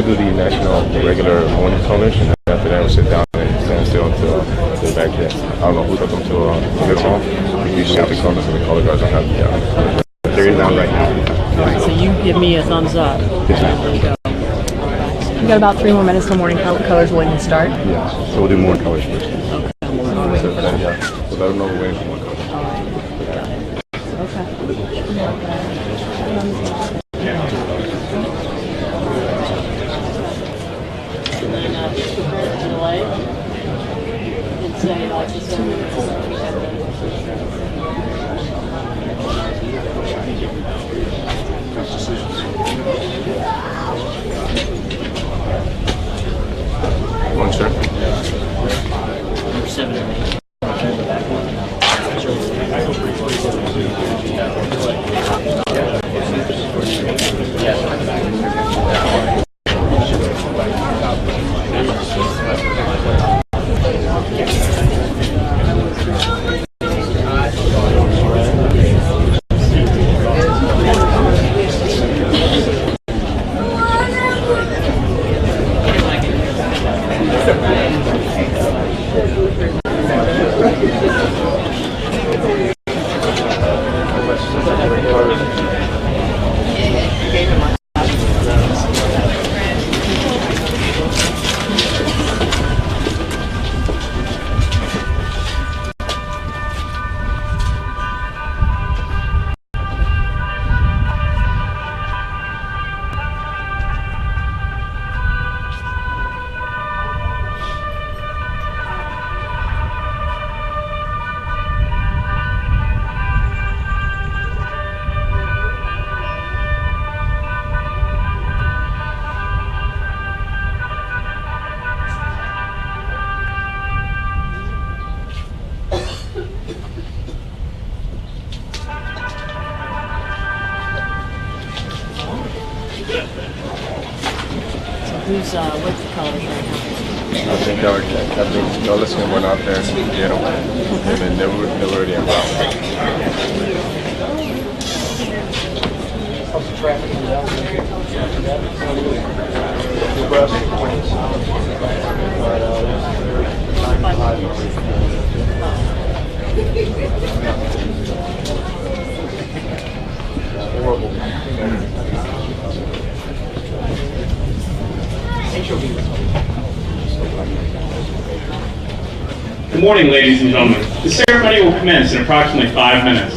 gonna do the national regular morning colors, and after that we'll sit down and stand still until they're back there. I don't know who took them to the home. We usually have the colors, and the color guards don't have the colors. They're in down right now. Alright, so you give me a thumbs up. Yes, ma'am. There you go. We got about 3 more minutes till morning colors will even start. Yeah, so we'll do more colors first. Okay. So let them know we're waiting for more colors. Okay. One, sir. Number 7 and 8. Who's with the colors right now? I think Captain went out there and get them. And then they were already en route. Good morning, ladies and gentlemen. The ceremony will commence in approximately 5 minutes.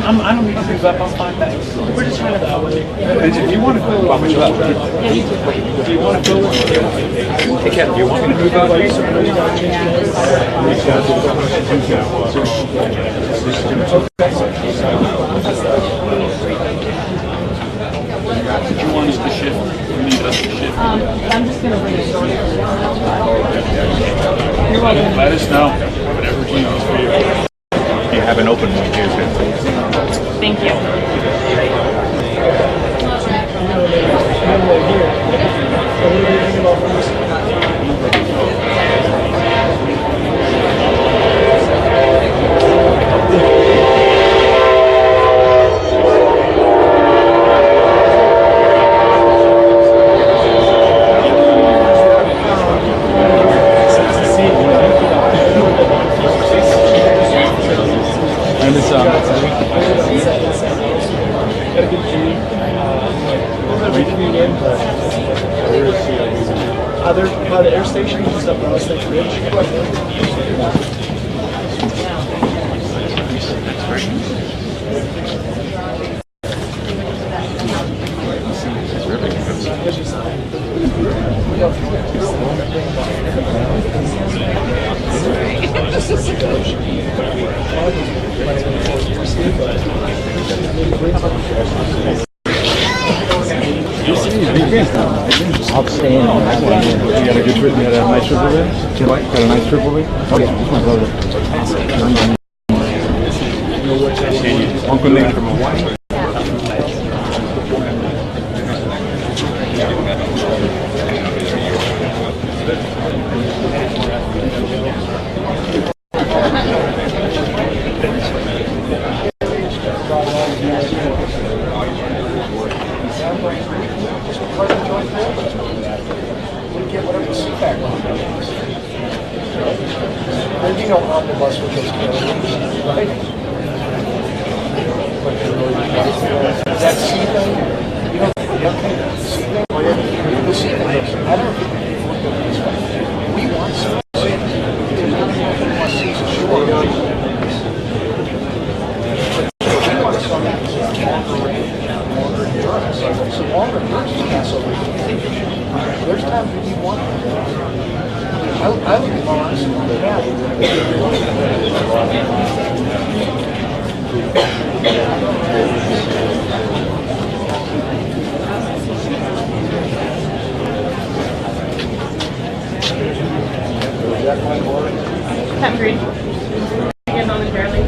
I don't need to move up. I'm fine. We're just trying to. If you want to go, I'll move up. If you want to go, hey Ken, do you want me to move up? Did you want us to shift? You need us to shift? I'm just going to bring it. Let us know. Whatever's easiest for you. You have an open one here, too. Thank you. And it's By the air station, just up on the State Bridge. Outstanding. You got a good trip? You had a nice trip over there? Got a nice trip over there? Okay, this one's over there. Uncle Nick from Hawaii. You know, on the bus with those kids, right? That C thing, you know, the C thing, the C thing, I don't think people look at it this way. We want some C. There's nothing wrong with my C's, sure. But we want some that can operate longer endurance. So longer endurance is not so big. There's times when you want to. I would be honest. Captain Green. Again, momentarily.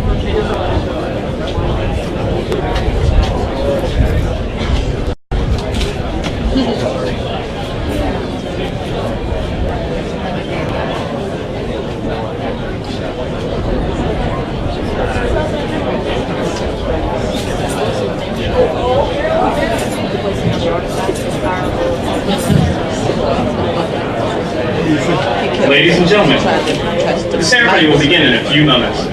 Ladies and gentlemen, the ceremony will begin in a few moments.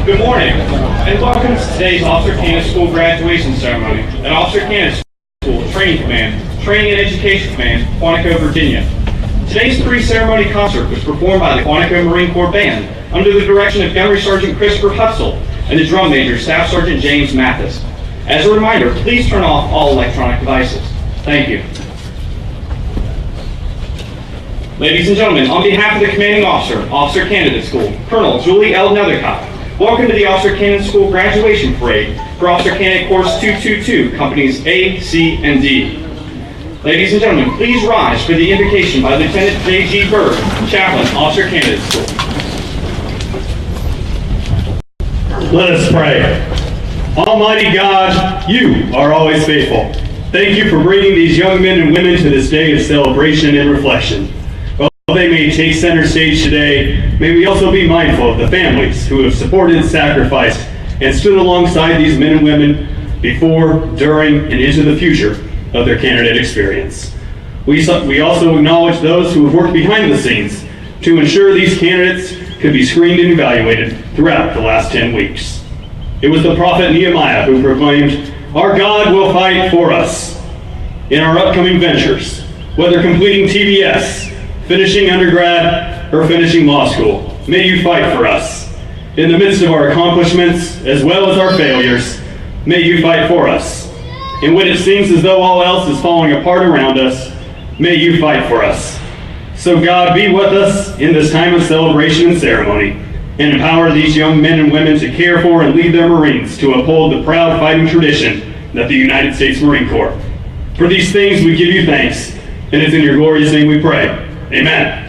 Good morning, and welcome to today's Officer Candidate School graduation ceremony at Officer Candidate School Training Command, Training and Education Command, Quantico, Virginia. Today's pre-ceremony concert was performed by the Quantico Marine Corps Band under the direction of Gunnery Sergeant Christopher Hutzel and the drum major, Staff Sergeant James Mathis. As a reminder, please turn off all electronic devices. Thank you. Ladies and gentlemen, on behalf of the Commanding Officer, Officer Candidate School, Colonel Julie L. Nethercott, welcome to the Officer Candidate School graduation parade for Officer Candidate Course 222, Companies A, C, and D. Ladies and gentlemen, please rise for the invocation by Lieutenant J.G. Bird, Chaplain, Officer Candidate School. Let us pray. Almighty God, you are always faithful. Thank you for bringing these young men and women to this day of celebration and reflection. While they may take center stage today, may we also be mindful of the families who have supported, sacrificed, and stood alongside these men and women before, during, and into the future of their candidate experience. We also acknowledge those who have worked behind the scenes to ensure these candidates could be screened and evaluated throughout the last 10 weeks. It was the prophet Nehemiah who proclaimed, "Our God will fight for us." In our upcoming ventures, whether completing TBS, finishing undergrad, or finishing law school, may you fight for us. In the midst of our accomplishments, as well as our failures, may you fight for us. And when it seems as though all else is falling apart around us, may you fight for us. So God, be with us in this time of celebration and ceremony, and empower these young men and women to care for and lead their Marines to uphold the proud fighting tradition that the United States Marine Corps. For these things we give you thanks, and it's in your glorious name we pray. Amen.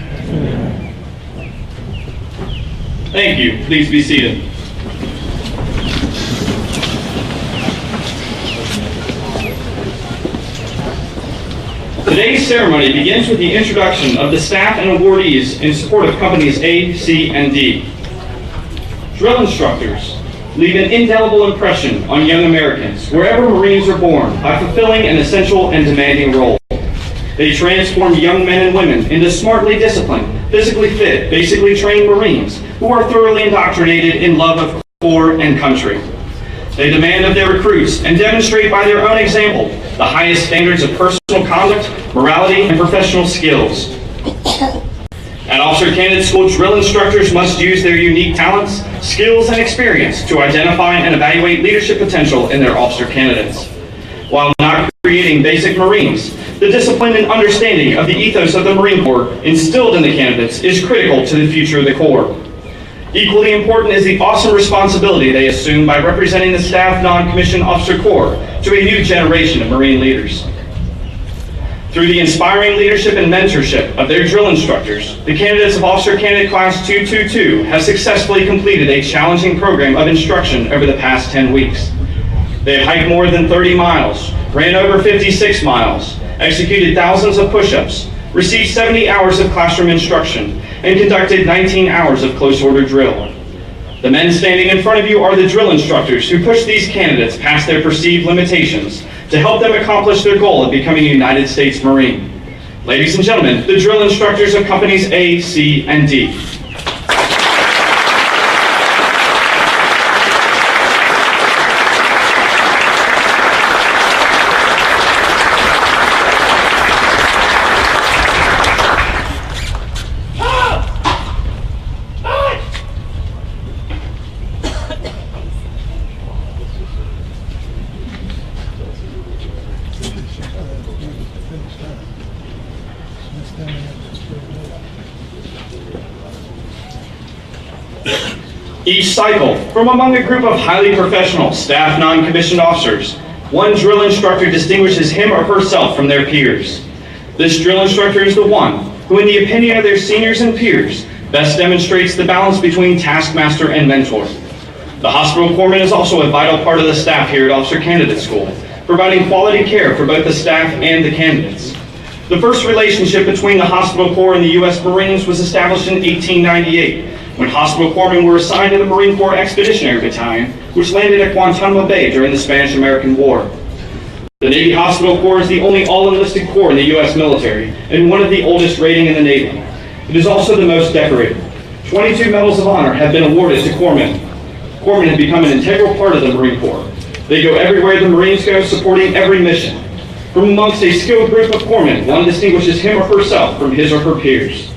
Thank you. Please be seated. Today's ceremony begins with the introduction of the staff and awardees in support of Companies A, C, and D. Drill instructors, leave an indelible impression on young Americans wherever Marines are born by fulfilling an essential and demanding role. They transform young men and women into smartly disciplined, physically fit, basically trained Marines who are thoroughly indoctrinated in love of corps and country. They demand of their recruits and demonstrate by their own example the highest standards of personal conduct, morality, and professional skills. At Officer Candidate School, drill instructors must use their unique talents, skills, and experience to identify and evaluate leadership potential in their officer candidates. While not creating basic Marines, the discipline and understanding of the ethos of the Marine Corps instilled in the candidates is critical to the future of the Corps. Equally important is the awesome responsibility they assume by representing the staff non-commissioned officer corps to a new generation of Marine leaders. Through the inspiring leadership and mentorship of their drill instructors, the candidates of Officer Candidate Class 222 have successfully completed a challenging program of instruction over the past 10 weeks. They have hiked more than 30 miles, ran over 56 miles, executed thousands of push-ups, received 70 hours of classroom instruction, and conducted 19 hours of close order drill. The men standing in front of you are the drill instructors who push these candidates past their perceived limitations to help them accomplish their goal of becoming a United States Marine. Ladies and gentlemen, the drill instructors of companies A, C, and D. Each cycle, from among a group of highly professional staff non-commissioned officers, one drill instructor distinguishes him or herself from their peers. This drill instructor is the one who, in the opinion of their seniors and peers, best demonstrates the balance between taskmaster and mentor. The hospital corpsman is also a vital part of the staff here at Officer Candidate School, providing quality care for both the staff and the candidates. The first relationship between the hospital corps and the U.S. Marines was established in 1898, when hospital corpsmen were assigned to the Marine Corps Expeditionary Battalion, which landed at Guantanamo Bay during the Spanish-American War. The Navy Hospital Corps is the only all-enlisted corps in the U.S. military and one of the oldest rating in the Navy. It is also the most decorated. 22 Medals of Honor have been awarded to corpsmen. Corpsmen have become an integral part of the Marine Corps. They go everywhere the Marines go, supporting every mission. From amongst a skilled group of corpsmen, one distinguishes him or herself from his or her peers.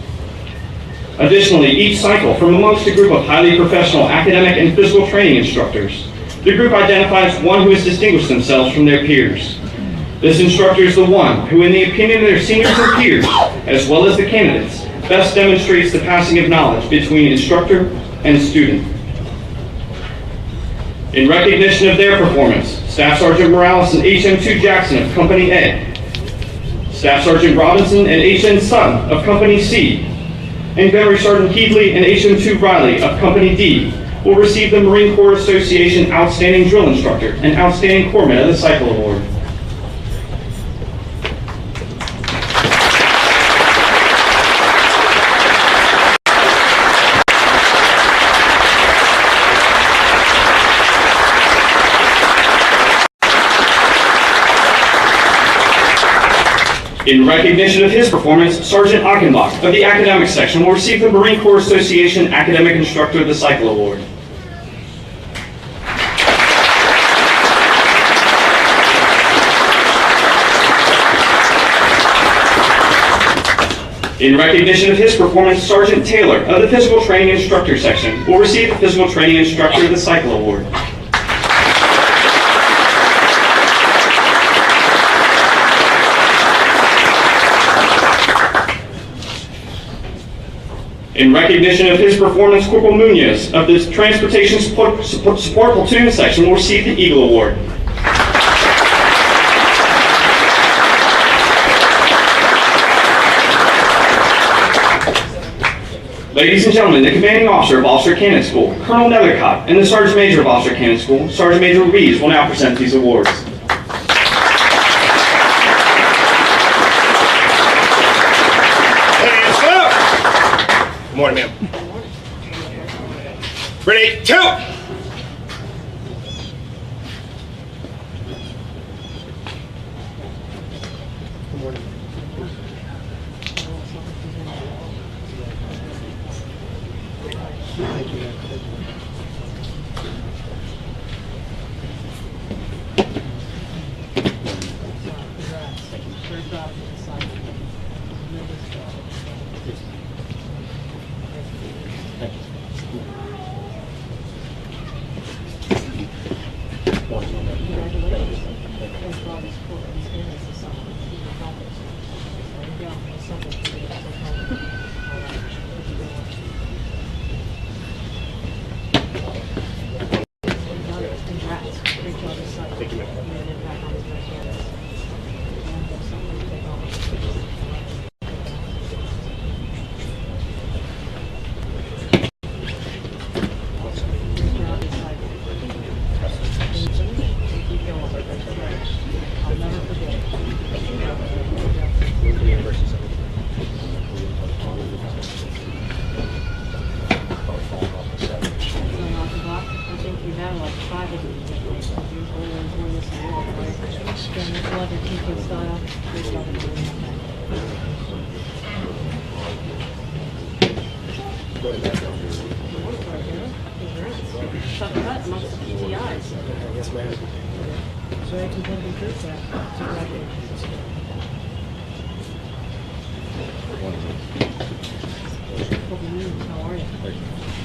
Additionally, each cycle, from amongst a group of highly professional academic and physical training instructors, the group identifies one who has distinguished themselves from their peers. This instructor is the one who, in the opinion of their seniors and peers, as well as the candidates, best demonstrates the passing of knowledge between instructor and student. In recognition of their performance, Staff Sergeant Morales and HM2 Jackson of Company A, Staff Sergeant Robinson and HN Sutton of Company C, and Gunnery Sergeant Heedley and HM2 Riley of Company D will receive the Marine Corps Association Outstanding Drill Instructor and Outstanding Corpsman of the Cycle Award. In recognition of his performance, Sergeant Achenbach of the Academic Section will receive the Marine Corps Association Academic Instructor of the Cycle Award. In recognition of his performance, Sergeant Taylor of the Physical Training Instructor Section will receive the Physical Training Instructor of the Cycle Award. In recognition of his performance, Corporal Munoz of the Transportation Support Platoon Section will receive the Eagle Award. Ladies and gentlemen, the Commanding Officer of Officer Candidate School, Colonel Nethercott, and the Sergeant Major of Officer Candidate School, Sergeant Major Ruiz, will now present these awards. Good morning, ma'am. Ready, two.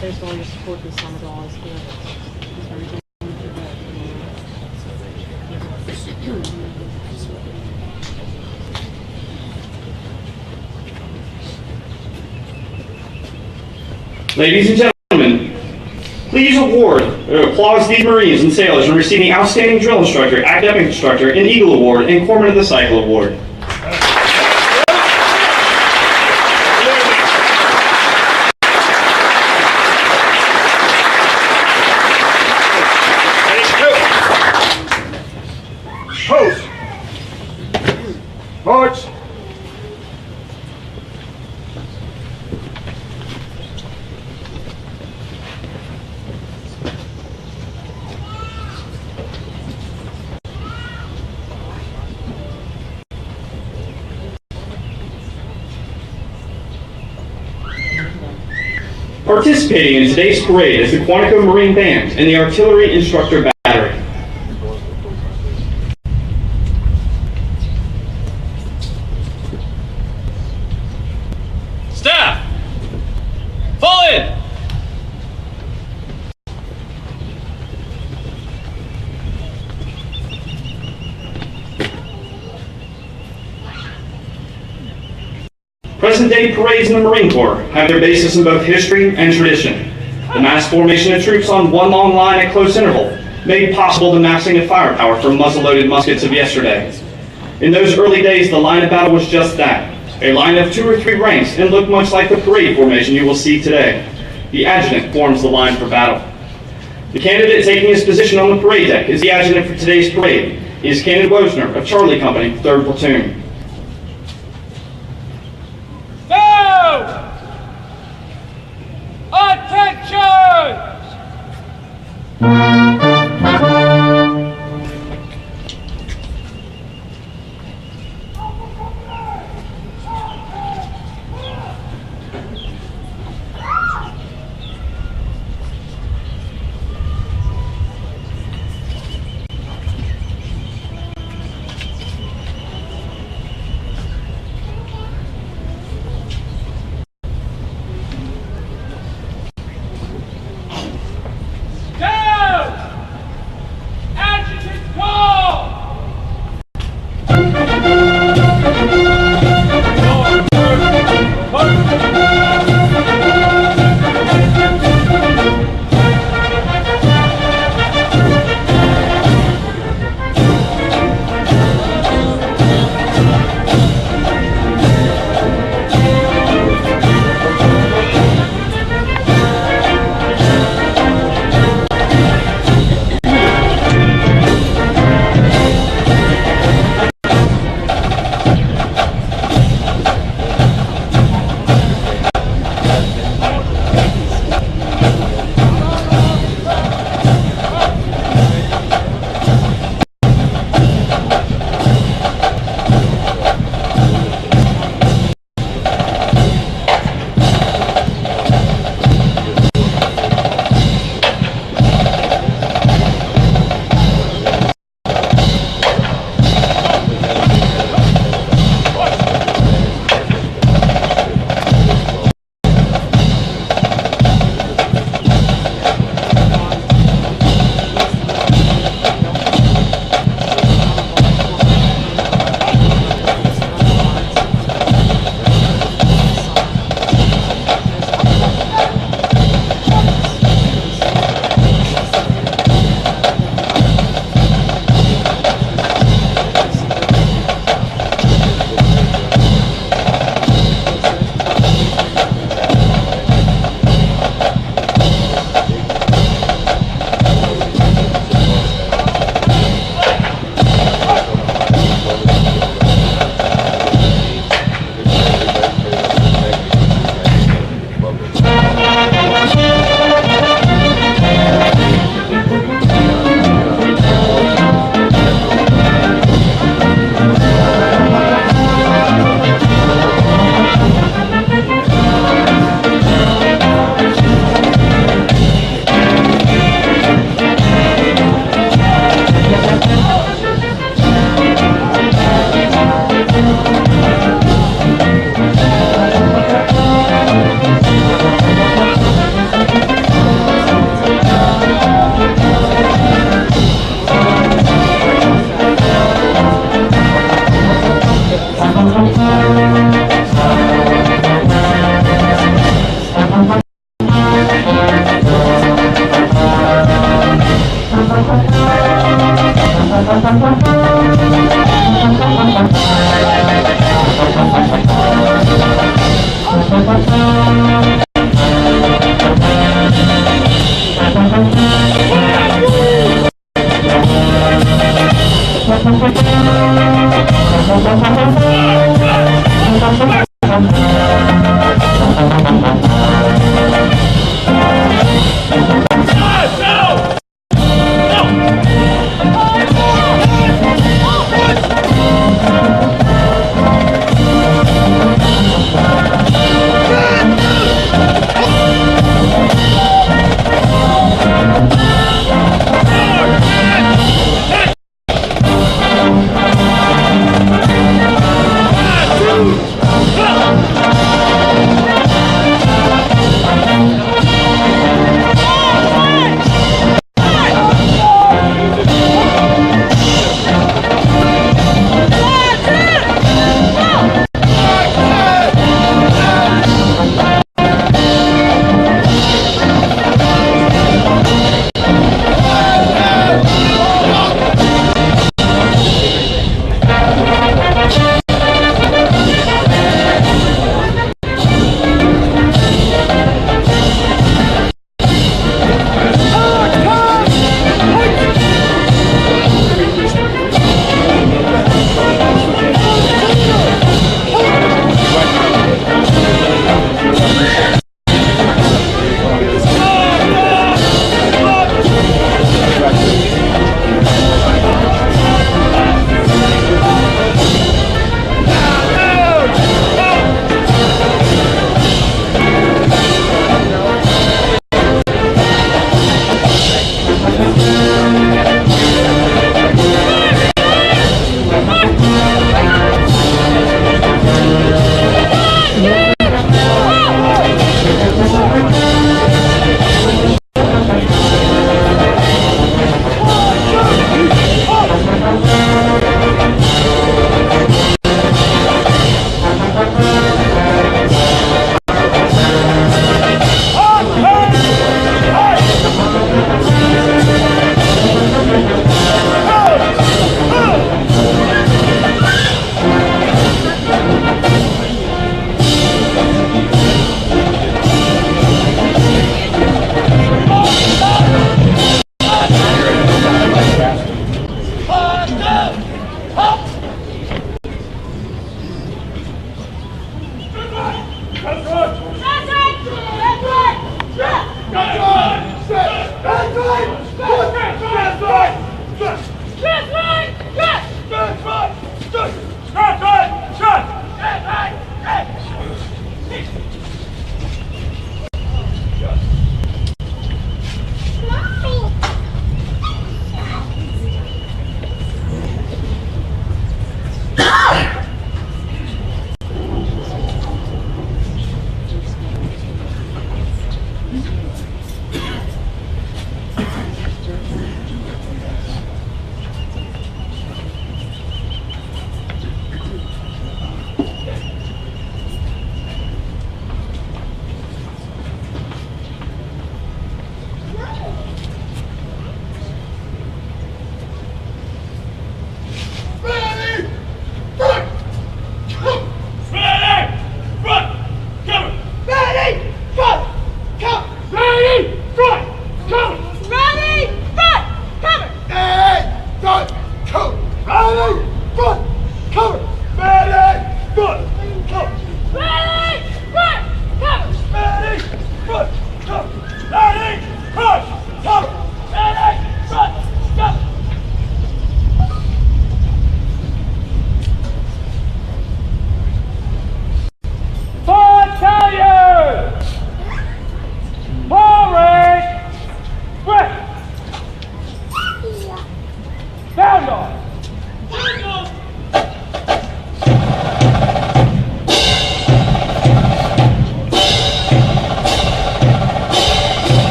Thanks for all your support this summer, always good. Just everything Ladies and gentlemen, please award applause these Marines and sailors in receiving Outstanding Drill Instructor, Academic Instructor, and Eagle Award, and Corpsman of the Cycle Award. Post. March. Participating in today's parade is the Quantico Marine Band and the Artillery Instructor Battery. Staff! Fall in! Present-day parades in the Marine Corps have their basis in both history and tradition. The mass formation of troops on one long line at close interval made possible the massing of firepower from muzzle-loaded muskets of yesterday. In those early days, the line of battle was just that, a line of 2 or 3 ranks, and looked much like the parade formation you will see today. The adjutant forms the line for battle. The candidate taking his position on the parade deck is the adjutant for today's parade. He is Canon Wosner of Charlie Company, 3rd Platoon.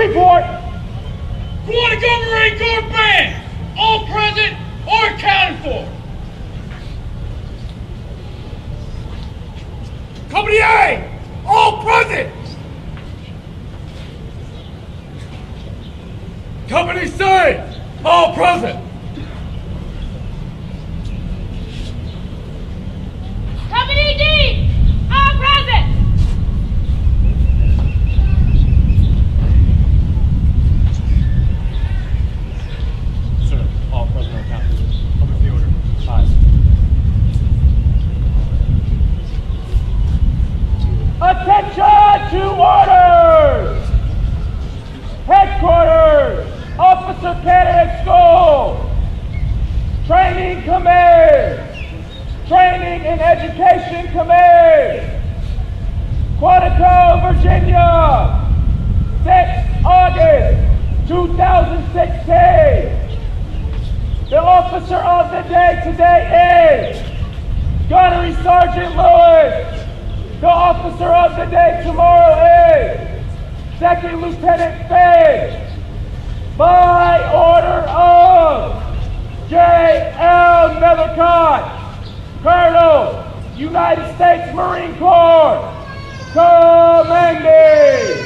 report. Quantico Marine Corps Band, all present or accounted for. Company A, all present. Company C, all present. Company D, all present. Sir, all present or accounted. What was the order? Aye. Attention to orders! Headquarters, Officer Candidate School, Training Command, Training and Education Command, Quantico, Virginia, 6 August 2016. The officer of the day today is Gunnery Sergeant Lewis. The officer of the day tomorrow is Second Lieutenant Finn. By order of J.L. Nethercott, Colonel, United States Marine Corps, Commanding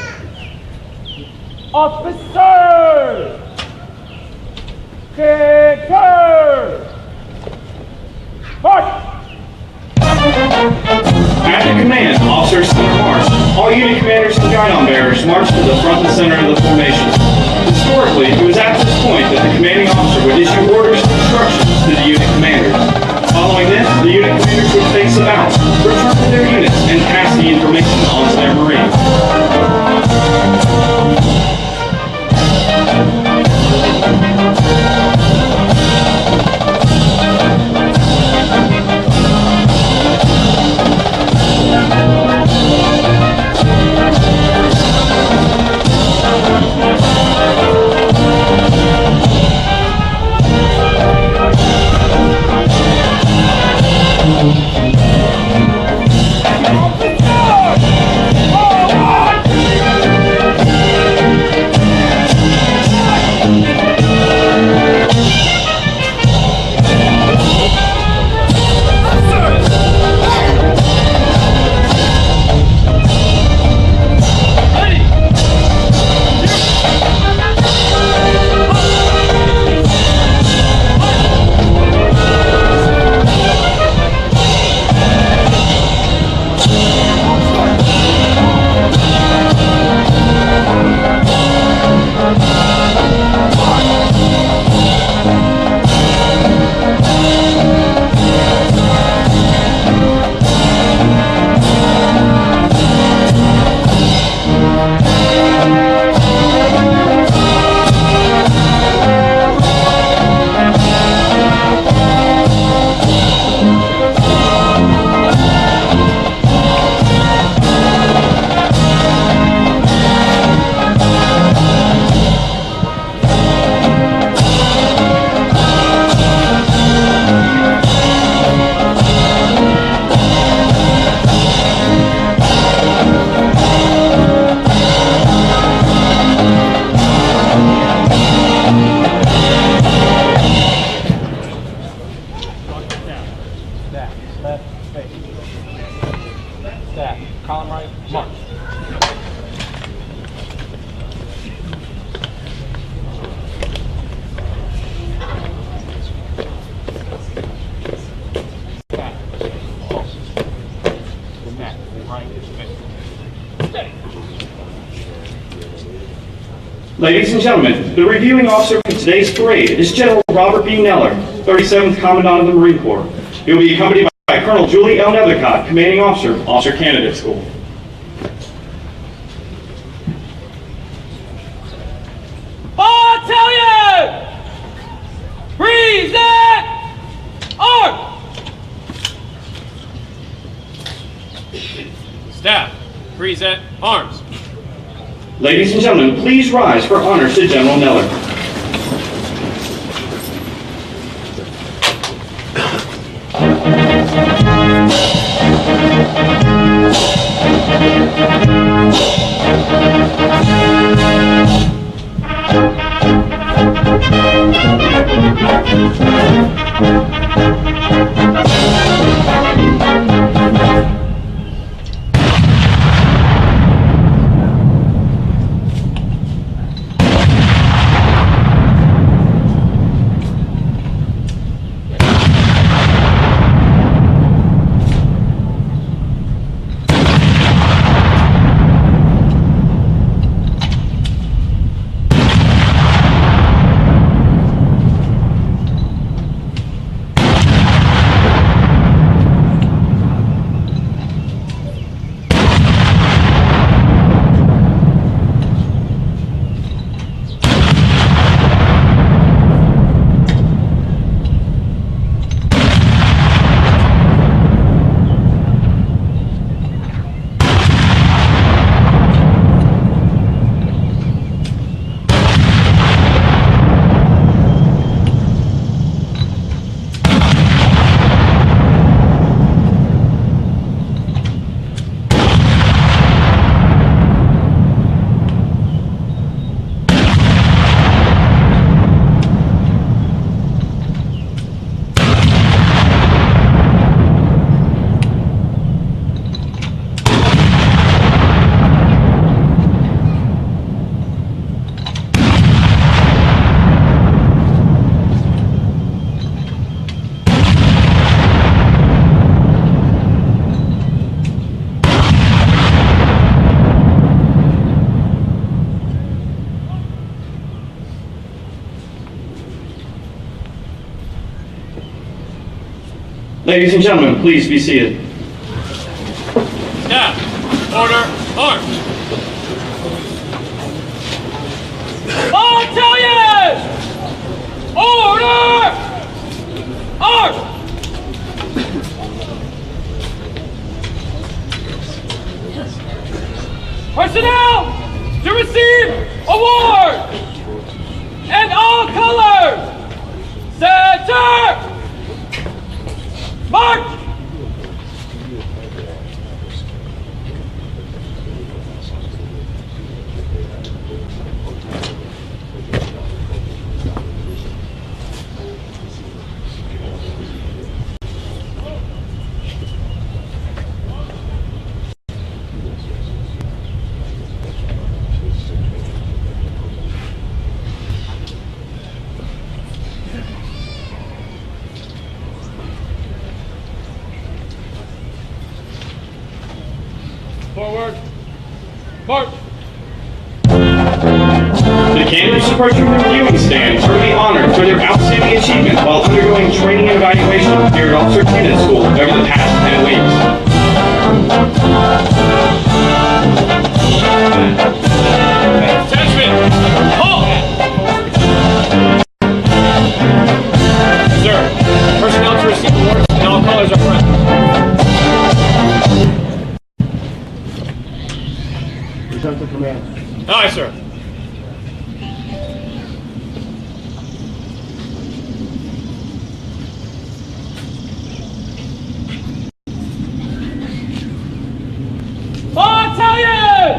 Officer Concur. March! At the command, officers center march. All unit commanders and guidon bearers march to the front and center of the formation. Historically, it was at this point that the commanding officer would issue orders and instructions to the unit commanders. Following this, the unit commanders would face them out, return to their units, and pass the information on to their Marines. Column right, march. Ladies and gentlemen, the reviewing officer for today's parade is General Robert B. Neller, 37th Commandant of the Marine Corps. He will be accompanied by Colonel Julie L. Nethercott, Commanding Officer, Officer Candidate School. Battalion! Present! Arms! Staff, present arms. Ladies and gentlemen, please rise for honors to General Neller. Ladies and gentlemen, please be seated. Staff, order, arms. Battalion! Order! Arms! Personnel to receive award and all colors. Center! March! Forward. March. The candidates approaching the reviewing stands are to be honored for their outstanding achievement while undergoing training and evaluation here at Officer Candidate School over the past 10 weeks. Attachment, halt! Sir, personnel to receive awards and all colors are present. Return to command. Aye, sir. Battalion!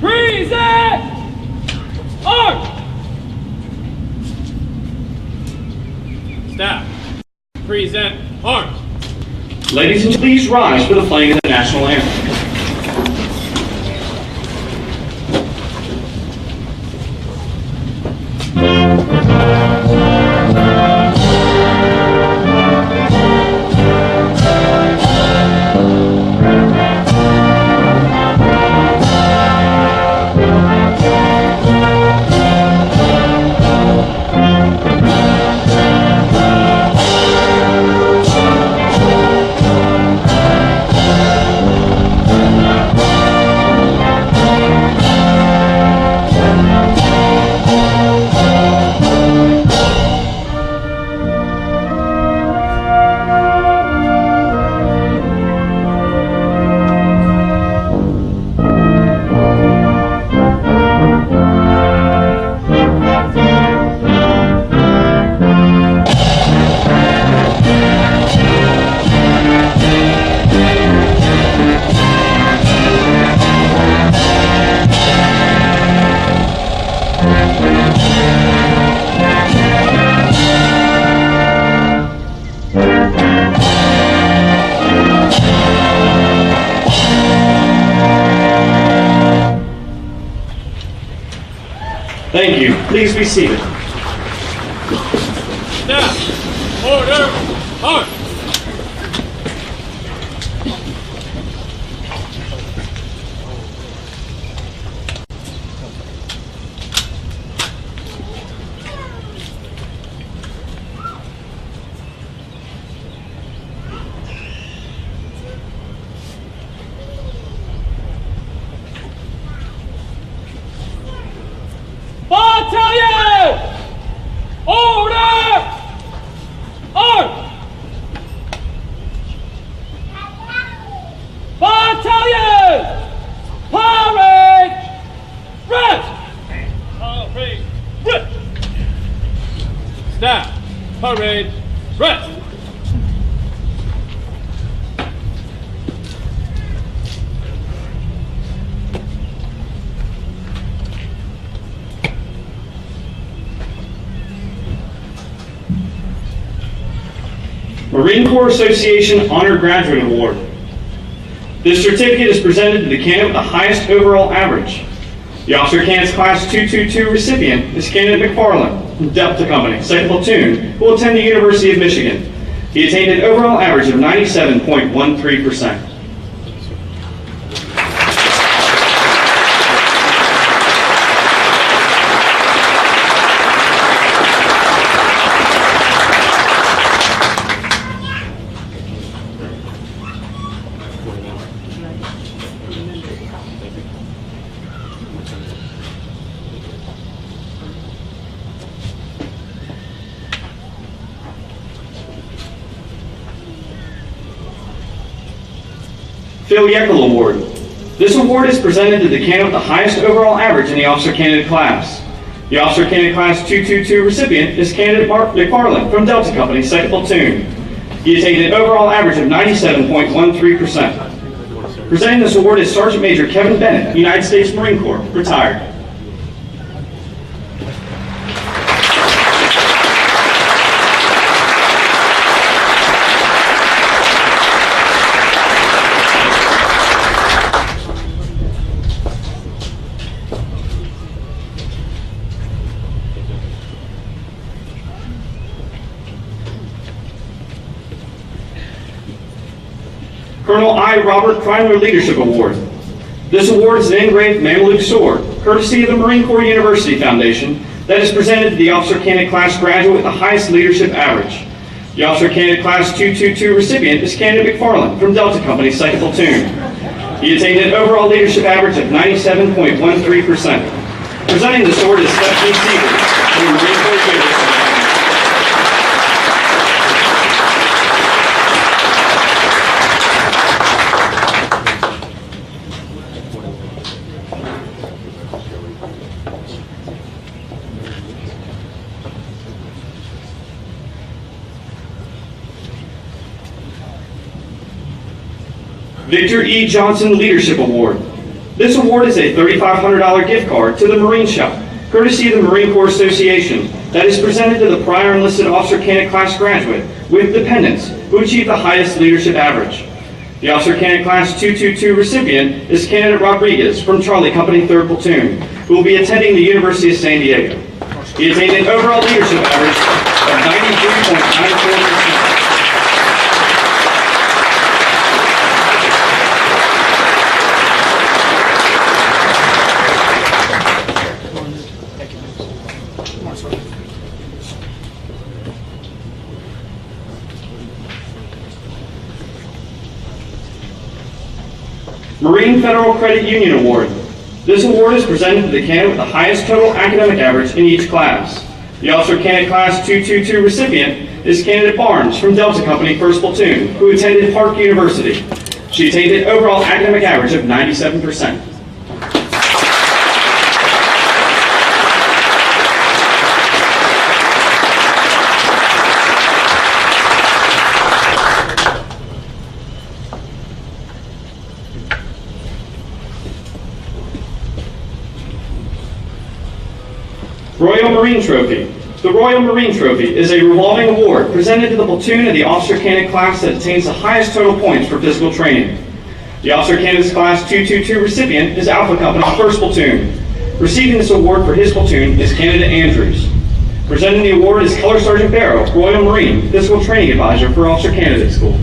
Present! Arms! Staff, present, arms. Ladies and gentlemen, please rise for the playing of the national anthem. Thank you. Please be seated. Staff, order, arms. Battalion! Order! Arms! Battalion! Parade! Rest! Parade, rest. Staff, parade, rest. Marine Corps Association Honor Graduate Award. This certificate is presented to the candidate with the highest overall average. The Officer Candidates Class 222 recipient is candidate McFarland from Delta Company, 2nd Platoon, who will attend the University of Michigan. He attained an overall average of 97.13%. Phil Yeckel Award. This award is presented to the candidate with the highest overall average in the officer candidate class. The officer candidate class 222 recipient is candidate Mark McFarland from Delta Company, 2nd Platoon. He attained an overall average of 97.13%. Presenting this award is Sergeant Major Kevin Bennett, United States Marine Corps, retired. Colonel I. Robert Kreimler Leadership Award. This award is an engraved Mameluke sword, courtesy of the Marine Corps University Foundation, that is presented to the Officer Candidate Class graduate with the highest leadership average. The Officer Candidate Class 222 recipient is Candidate McFarland from Delta Company, 2nd Platoon. He attained an overall leadership average of 97.13%. Presenting the sword is Stephanie Siegel from the Marine Corps University. Victor E. Johnson Leadership Award. This award is a $3,500 gift card to the Marine Shop, courtesy of the Marine Corps Association, that is presented to the prior enlisted officer candidate class graduate with dependents who achieve the highest leadership average. The officer candidate class 222 recipient is Candidate Rodriguez from Charlie Company, 3rd Platoon, who will be attending the University of San Diego. He attained an overall leadership average of 93.94%. Marine Federal Credit Union Award. This award is presented to the candidate with the highest total academic average in each class. The Officer Candidate Class 222 recipient is Candidate Barnes from Delta Company, 1st Platoon, who attended Park University. She attained an overall academic average of 97%. Royal Marine Trophy. The Royal Marine Trophy is a revolving award presented to the platoon of the Officer Candidate Class that attains the highest total points for physical training. The Officer Candidate's Class 222 recipient is Alpha Company, 1st Platoon. Receiving this award for his platoon is Candidate Andrews. Presenting the award is Color Sergeant Barrow, Royal Marine, Physical Training Advisor for Officer Candidate School.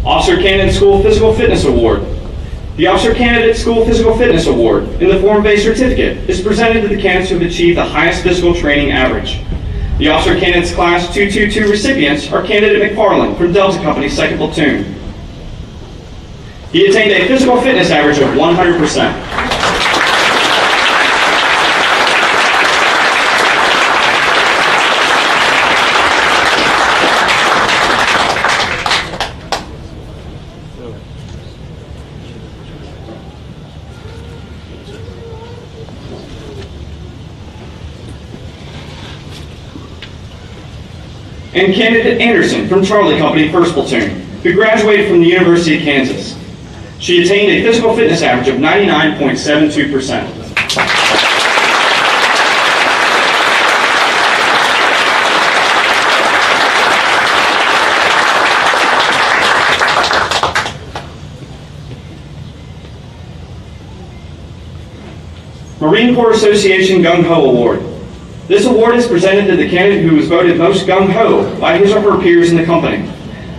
Officer Candidate School Physical Fitness Award. The Officer Candidate School Physical Fitness Award, in the form of a certificate, is presented to the candidates who have achieved the highest physical training average. The Officer Candidates Class 222 recipients are Candidate McFarland from Delta Company, 2nd Platoon. He attained a physical fitness average of 100%. And Candidate Anderson from Charlie Company, 1st Platoon, who graduated from the University of Kansas. She attained a physical fitness average of 99.72%. Marine Corps Association Gung Ho Award. This award is presented to the candidate who was voted most gung-ho by his or her peers in the company.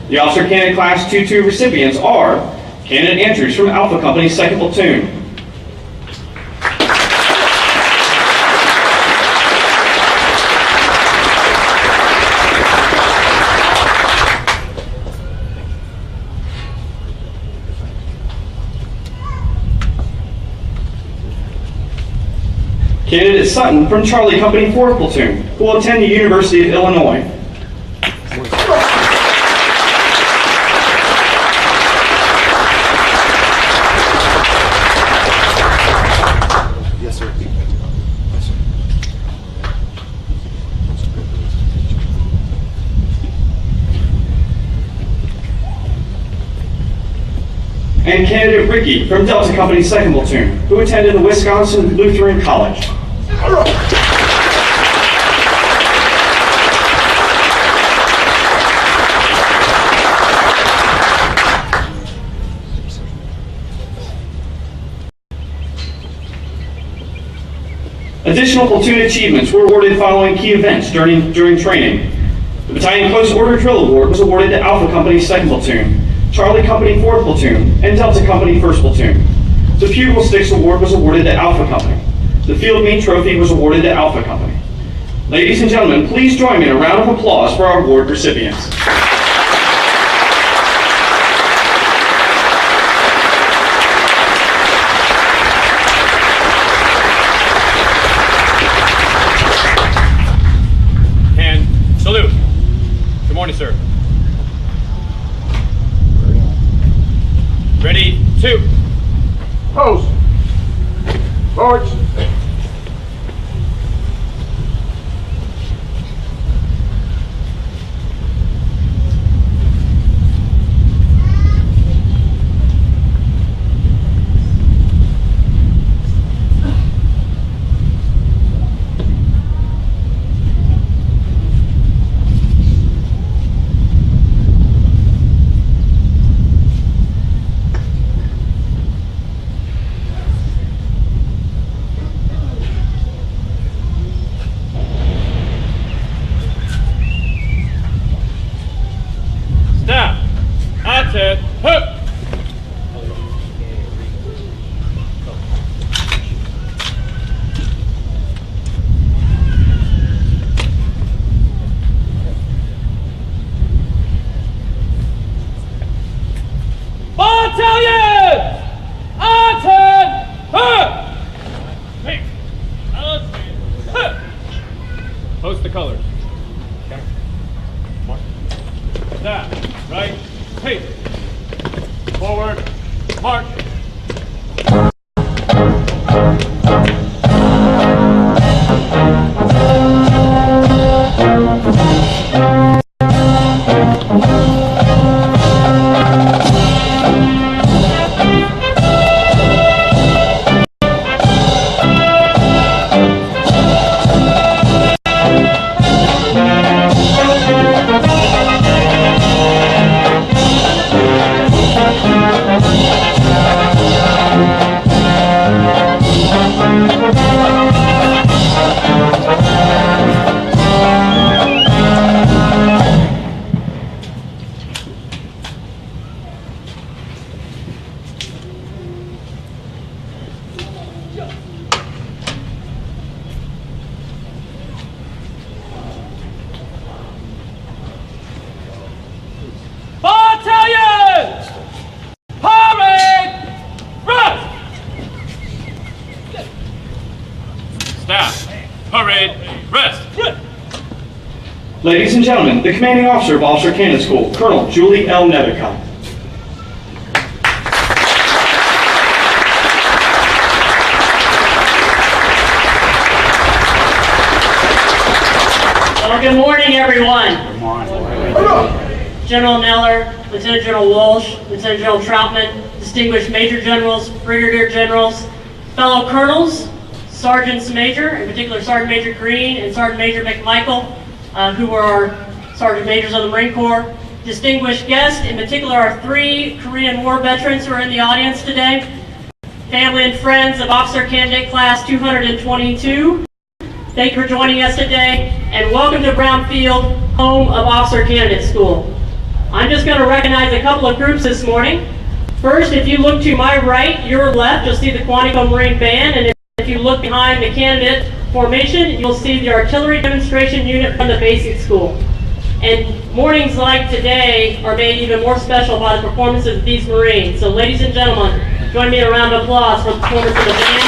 The Officer Candidate Class 22 recipients are Candidate Andrews from Alpha Company, 2nd Platoon. Candidate Sutton from Charlie Company 4th Platoon, who will attend the University of Illinois. Yes, sir. And candidate Ricky from Delta Company 2nd Platoon, who attended the Wisconsin Lutheran College. Additional platoon achievements were awarded following key events during training. The Battalion Close Order Drill Award was awarded to Alpha Company 2nd Platoon, Charlie Company 4th Platoon, and Delta Company 1st Platoon. The Bugle Sticks Award was awarded to Alpha Company. The Field Meat Trophy was awarded to Alpha Company. Ladies and gentlemen, please join me in a round of applause for our award recipients. And salute. Good morning, sir. Ready, two. Post. March. Stop. Attend. Hup. Battalion! Attend! Hup. Hey. Hup. Post the colors. Stop. Right. Hey. Forward. March. Battalion! Parade! Rest! Staff, parade, rest! Ladies and gentlemen, the commanding officer of Officer Candidate School, Colonel Julie L. Nethercott. Well, good morning, everyone. Come on. General Neller, Lieutenant General Walsh, Lieutenant General Troutman, distinguished Major Generals, Brigadier Generals, fellow Colonels, Sergeants Major, in particular Sergeant Major Green and Sergeant Major McMichael, who are our Sergeant Majors of the Marine Corps, distinguished guests, in particular our 3 Korean War veterans who are in the audience today, family and friends of Officer Candidate Class 222. Thank you for joining us today, and welcome to Brownfield, home of Officer Candidate School. I'm just going to recognize a couple of groups this morning. First, if you look to my right, your left, you'll see the Quantico Marine Band, and if you look behind the candidate formation, you'll see the Artillery Demonstration Unit from the Basic School. And mornings like today are made even more special by the performances of these Marines. So ladies and gentlemen, join me in a round of applause for the performance of the band.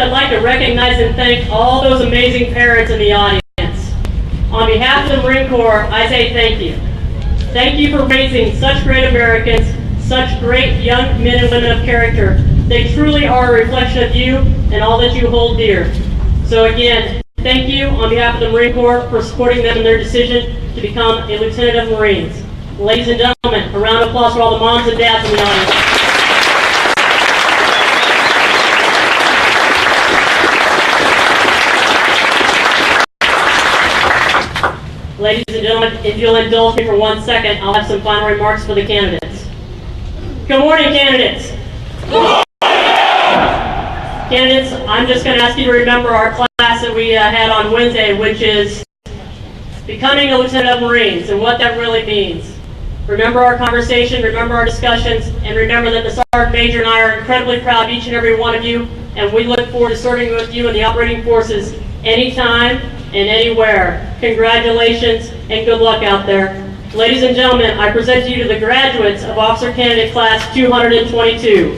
I'd like to recognize and thank all those amazing parents in the audience. On behalf of the Marine Corps, I say thank you. Thank you for raising such great Americans, such great young men and women of character. They truly are a reflection of you and all that you hold dear. So again, thank you on behalf of the Marine Corps for supporting them in their decision to become a Lieutenant of Marines. Ladies and gentlemen, a round of applause for all the moms and dads in the audience. Ladies and gentlemen, if you'll indulge me for 1 second, I'll have some final remarks for the candidates. Good morning, candidates. Candidates, I'm just going to ask you to remember our class that we had on Wednesday, which is becoming a Lieutenant of Marines and what that really means. Remember our conversation, remember our discussions, and remember that the Sergeant Major and I are incredibly proud of each and every one of you, and we look forward to serving with you in the operating forces anytime and anywhere. Congratulations and good luck out there. Ladies and gentlemen, I present to you the graduates of Officer Candidate Class 222.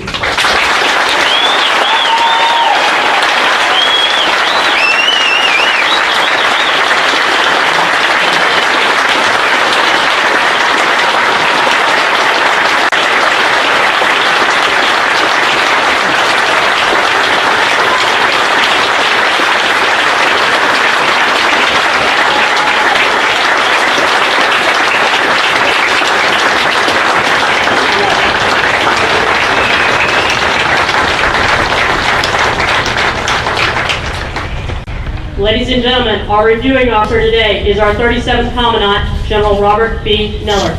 Ladies and gentlemen, our reviewing officer today is our 37th Commandant, General Robert B. Miller.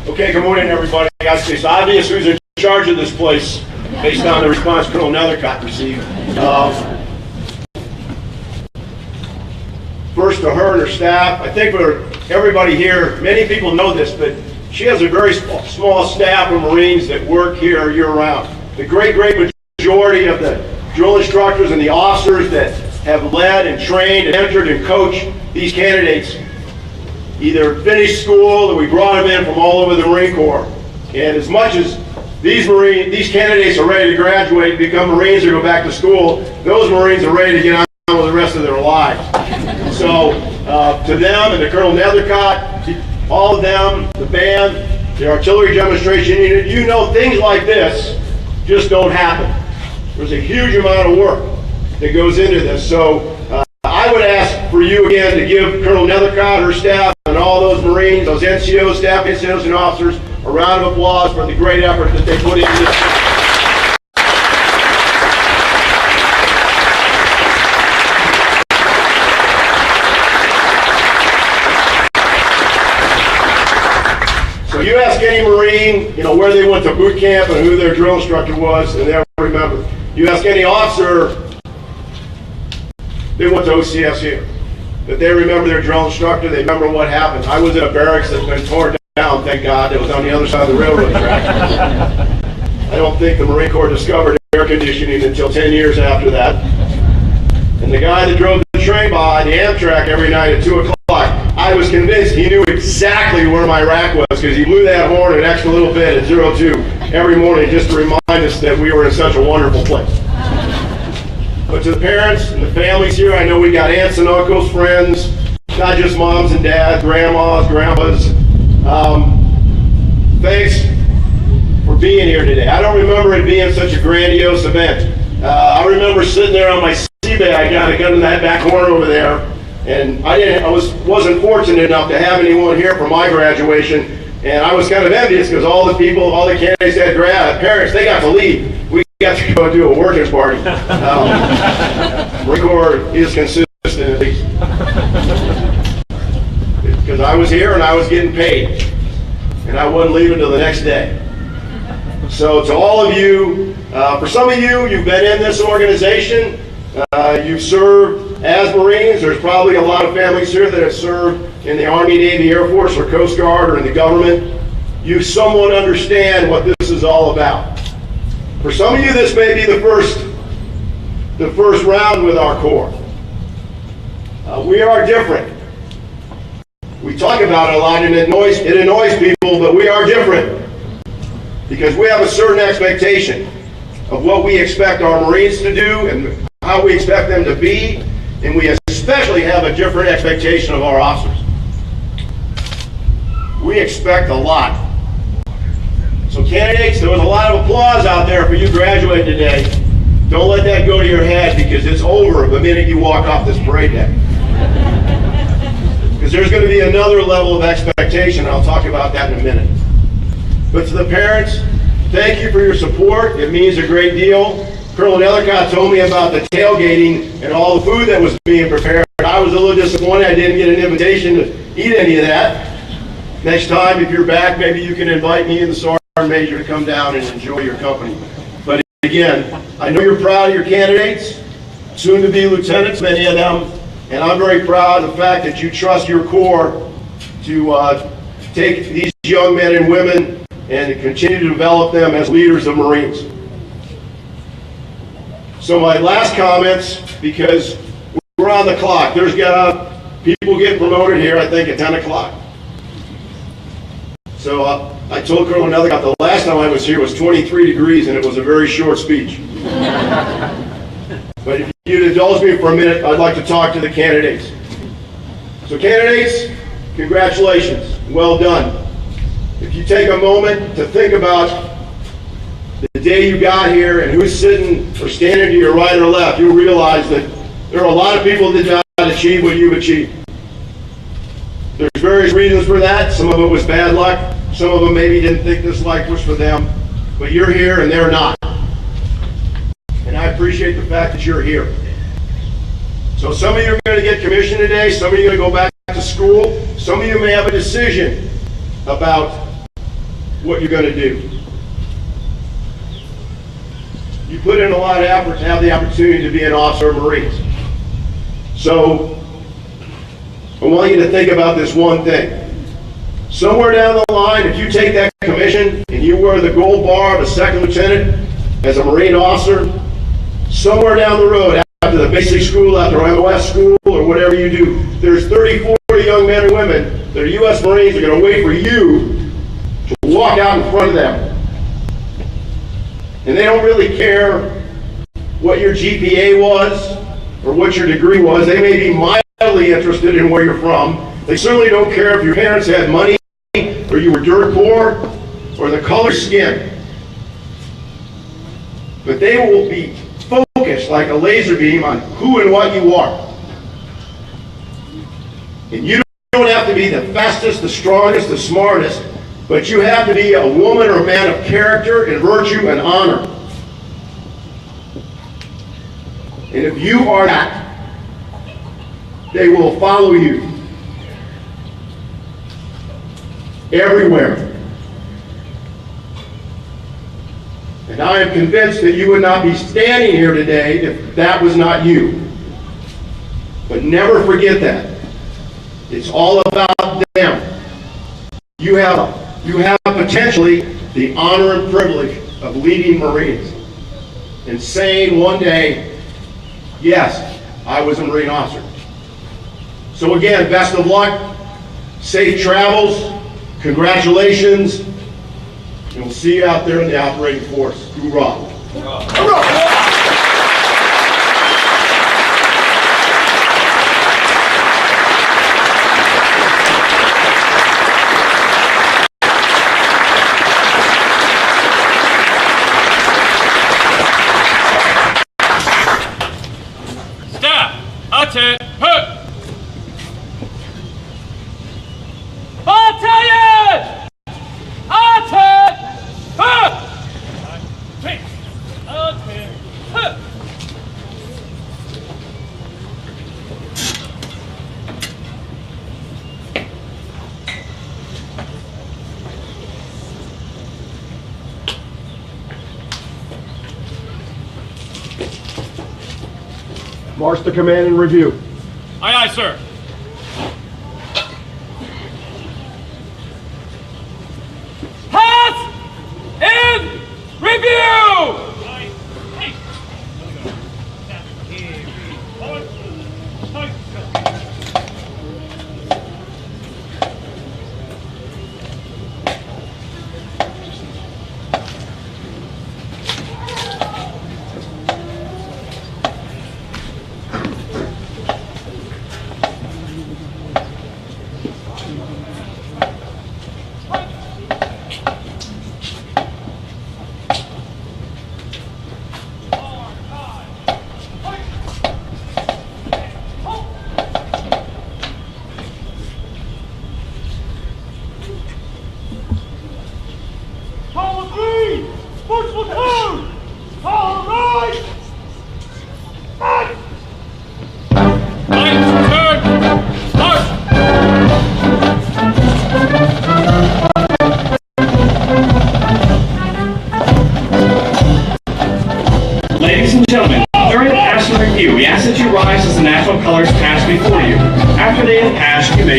Okay, good morning, everybody. It's obvious who's in charge of this place based on the response Colonel Nethercott received. First to her and her staff. I think for everybody here, many people know this, but she has a very small staff of Marines that work here year-round. The great majority of the drill instructors and the officers that have led and trained and entered and coached these candidates either finished school or we brought them in from all over the Marine Corps. And as much as these candidates are ready to graduate and become Marines or go back to school, those Marines are ready to get on with the rest of their lives. So to them and to Colonel Nethercott, all of them, the band, the artillery demonstration unit, you know things like this just don't happen. There's a huge amount of work that goes into this. So I would ask for you again to give Colonel Nethercott, her staff, and all those Marines, those NCOs, staff NCOs, and officers a round of applause for the great effort that they put into this. So you ask any Marine, where they went to boot camp and who their drill instructor was, and they'll remember. You ask any officer, they went to OCS here. That they remember their drill instructor, they remember what happened. I was in a barracks that's been torn down, thank God, that was on the other side of the railroad track. I don't think the Marine Corps discovered air conditioning until 10 years after that. And the guy that drove the train by the Amtrak every night at 2 o'clock, I was convinced he knew exactly where my rack was because he blew that horn an extra little bit at 02 every morning just to remind us that we were in such a wonderful place. But to the parents and the families here, I know we got aunts and uncles, friends, not just moms and dads, grandmas, grandpas. Thanks for being here today. I don't remember it being such a grandiose event. I remember sitting there on my sea bag, I got in that back corner over there, and I wasn't fortunate enough to have anyone here for my graduation, and I was kind of envious because all the candidates had parents, they got to leave. We got to go do a workers' party. Marine Corps is consistent at least. Because I was here and I was getting paid, and I wasn't leaving till the next day. So to all of you, for some of you, you've been in this organization, you've served as Marines. There's probably a lot of families here that have served in the Army, Navy, Air Force, or Coast Guard, or in the government. You somewhat understand what this is all about. For some of you, this may be the first round with our Corps. We are different. We talk about it a lot and it annoys people, but we are different. Because we have a certain expectation of what we expect our Marines to do and how we expect them to be, and we especially have a different expectation of our officers. We expect a lot. So candidates, there was a lot of applause out there for you graduating today. Don't let that go to your head, because it's over the minute you walk off this parade deck. Because there's going to be another level of expectation, and I'll talk about that in a minute. But to the parents, thank you for your support. It means a great deal. Colonel Ellicott told me about the tailgating and all the food that was being prepared. I was a little disappointed I didn't get an invitation to eat any of that. Next time, if you're back, maybe you can invite me and the Sergeant Major to come down and enjoy your company. But again, I know you're proud of your candidates, soon to be lieutenants, many of them, and I'm very proud of the fact that you trust your Corps to take these young men and women and continue to develop them as leaders of Marines. So my last comments, because we're on the clock, there's people get promoted here, I think, at 10 o'clock. So I told Colonel Ellicott the last time I was here was 23 degrees and it was a very short speech. But if you'd indulge me for a minute, I'd like to talk to the candidates. So candidates, congratulations, well done. If you take a moment to think about the day you got here and who's sitting or standing to your right or left, you'll realize that there are a lot of people that did not achieve what you've achieved. There's various reasons for that. Some of it was bad luck. Some of them maybe didn't think this life was for them. But you're here and they're not. And I appreciate the fact that you're here. So some of you are going to get commissioned today. Some of you are going to go back to school. Some of you may have a decision about what you're going to do. You put in a lot of effort to have the opportunity to be an officer of Marines. So I want you to think about this one thing. Somewhere down the line, if you take that commission and you wear the gold bar of a second lieutenant as a Marine officer, somewhere down the road, after the basic school, after MOS school, or whatever you do, there's 30, 40 young men and women that are U.S. Marines that are going to wait for you to walk out in front of them. And they don't really care what your GPA was or what your degree was. They may be mildly interested in where you're from. They certainly don't care if your parents had money or you were dirt poor or the color skin. But they will be focused like a laser beam on who and what you are. And you don't have to be the fastest, the strongest, the smartest, but you have to be a woman or man of character and virtue and honor. And if you are that, they will follow you everywhere. And I am convinced that you would not be standing here today if that was not you. But never forget that. It's all about them. You have potentially the honor and privilege of leading Marines and saying one day, yes, I was a Marine officer. So again, best of luck, safe travels, congratulations, and we'll see you out there in the operating force. Hoorah! Hoorah! Attack! Battalion! Attack! March to command and review. Aye, aye, sir. Pass in review!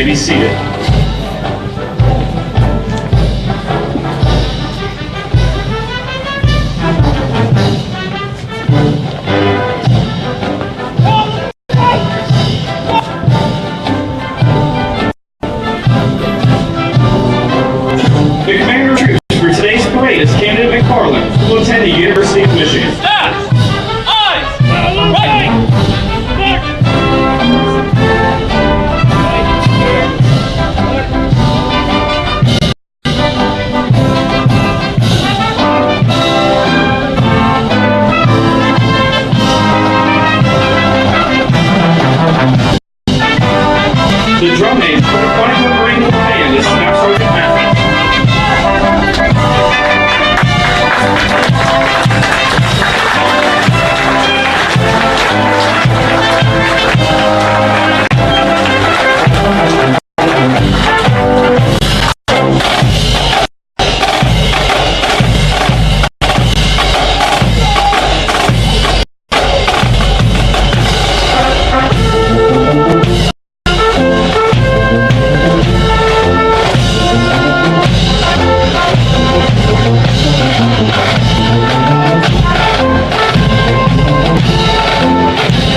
be seated. The commander of troops for today's parade is Candidate McFarland, who will attend the University of Michigan. The drum major for the Quantico Marine Corps Band is Staff Sergeant Matthews.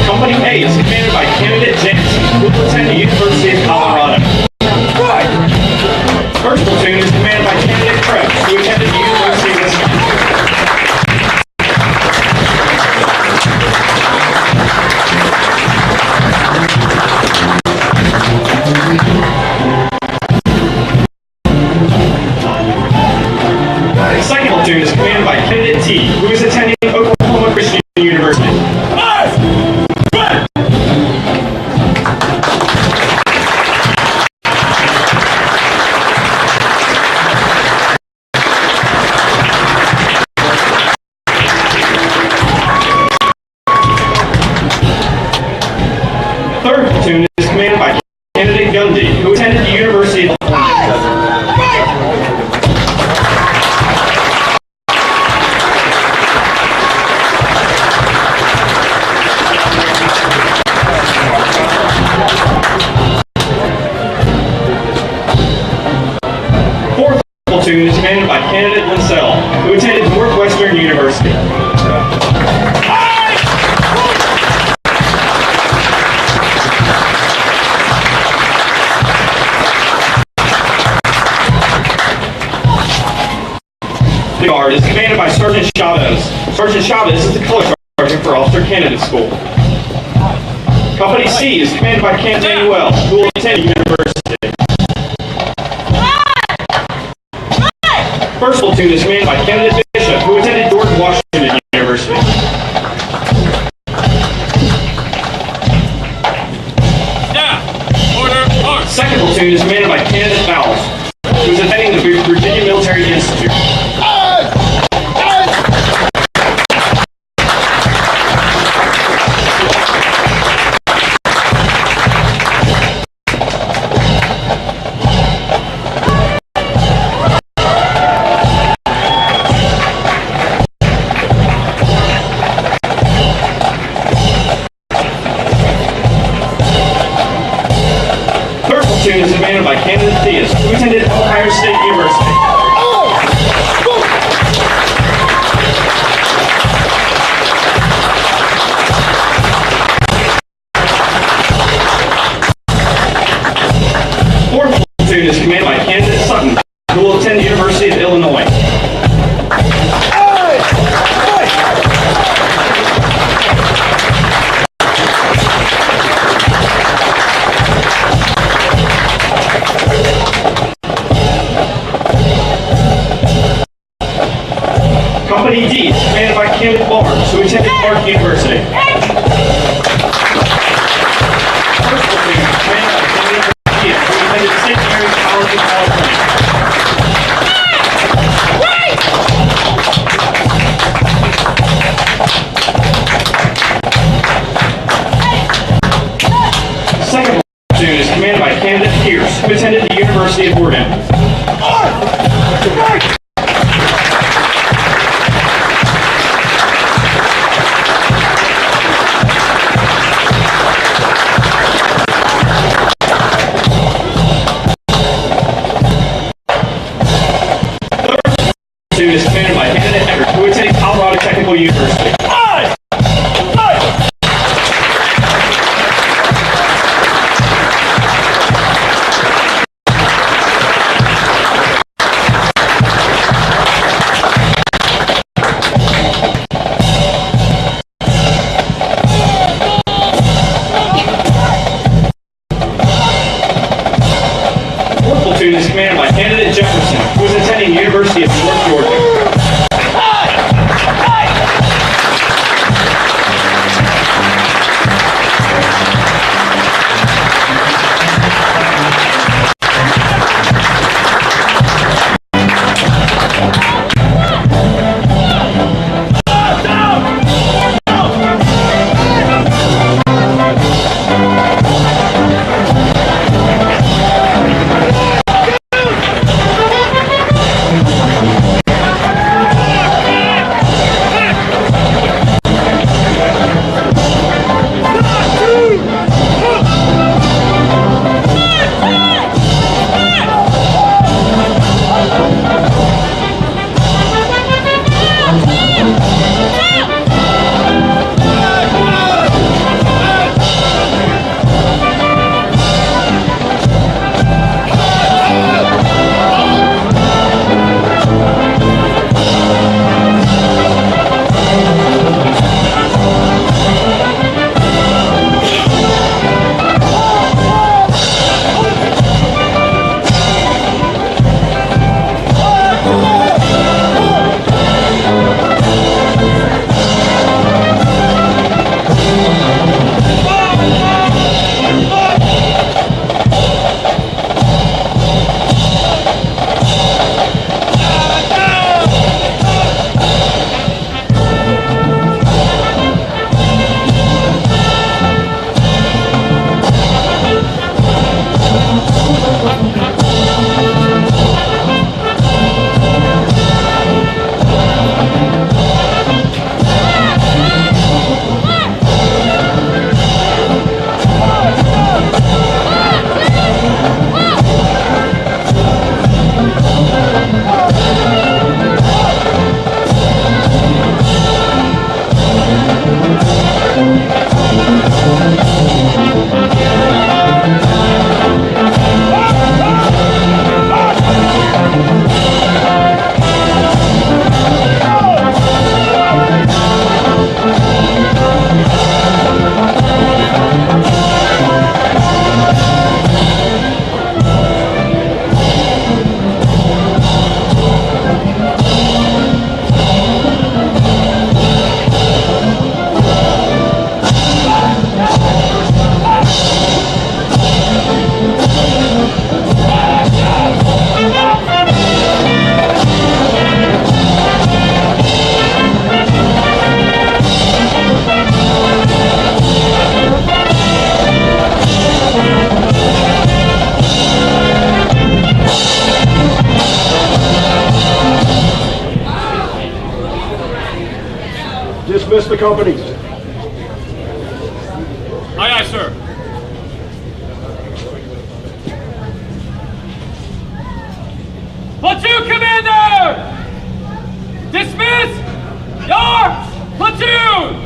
Company A is commanded by Candidate Jensen, who will attend the University of Colorado. First platoon is commanded by Candidate Krebs, who attended the University of Wisconsin. The second platoon is commanded by Candidate T, who is attending Oklahoma Christian University. Third platoon is commanded by Candidate Gundy, who attended the University of California. Fourth platoon is commanded by Candidate Linsell, who attended Northwestern University. The Guard is commanded by Sergeant Chavez. Sergeant Chavez is the color sergeant for Officer Candidate School. Company C is commanded by Candidate Manuel, who will attend university. First platoon is commanded by Candidate Bishop, who attended George Washington University. Second platoon is commanded by Candidate Fowles, who is attending the Virginia Military Institute. Third platoon is commanded by Candidate Theus, who attended Ohio State University. Fourth platoon is commanded by Candidate Sutton, who will attend the University of Illinois. Company D is commanded by Candidate Barnes, who attended Clark University. First platoon is commanded by Candidate Garcia, who attended St. Mary's College in California. Second platoon is commanded by Candidate Pierce, who attended the University of Oregon. platoon is commanded by Candidate Everett, who attended Colorado Technical University. Fourth platoon is commanded by Candidate Jefferson, who is attending University of North Georgia. Dismiss the companies. Aye, aye, sir. Platoon commander! Dismiss your platoon!